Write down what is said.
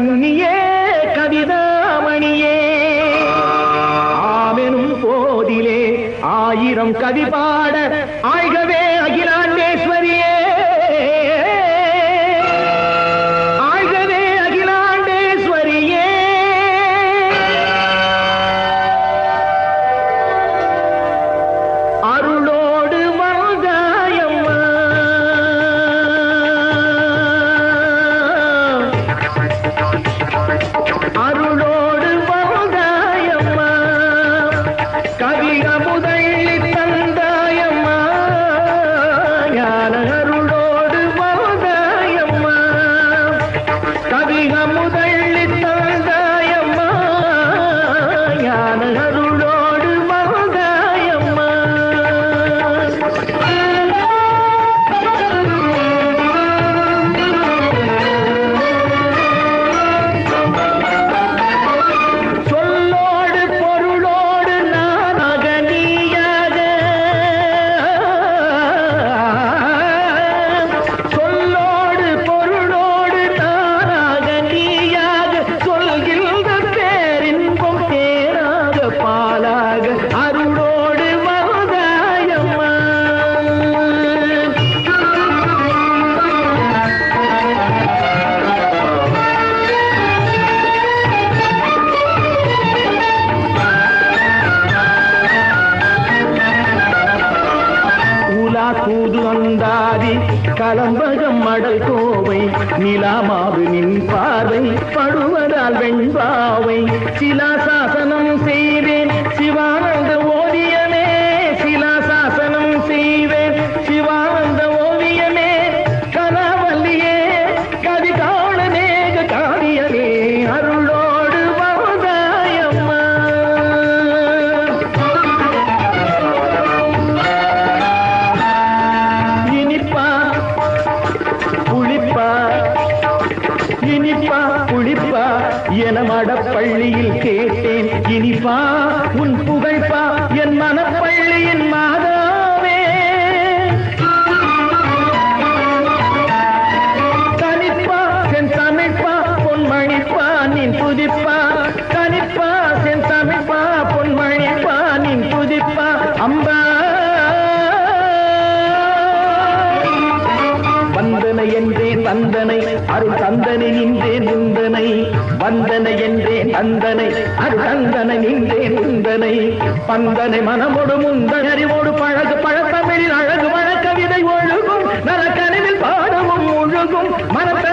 கன்னியே கவிதாமணியே ஆமெனும் போதிலே ஆயிரம் கவி பாட ஆழ்கவே அகிலாண்டேஸ்வரியே கலம்பகம் மடல் கோவை நிலாமாவு நின் பார்வை படுவதால் வெண்பாவை சிலாசாசனம் செய்வேன் சிவானந்த ஓவியமே சிலாசாசனம் செய்வேன் சிவானந்த ஓவியமே கனவல்லியே கவி காண மேக காரியமே அருளோடு வருதாயம்மா இனிப்பா புளிப்பா என மடப்பள்ளியில் கேட்டேன் இனிப்பா உன் புகழ்ப்பா என் மனப்பள்ளியின் மாதாவே கனிப்பா சென் தமிழ்ப்பா பொன்மணிப்பா நின் புதிப்பா கனிப்பா சென் தமிழ்ப்பா பொன்மணிப்பா நின் புதிப்பா அம்பா வந்தனை என்றேன் தந்தனை அருள் தந்தனை நின்றேன் முந்தனை வந்தனை என்றேன் தந்தனை அருள் தந்தனை நின்றேன் முந்தனை பந்தனை மனமோடு முந்தன் அறிவோடு பழகு பழத்தமிழில் அழகு வழக்கவிதை ஒழுகும் நலக்கனிவில் பாடவும் ஒழுகும் மனத்த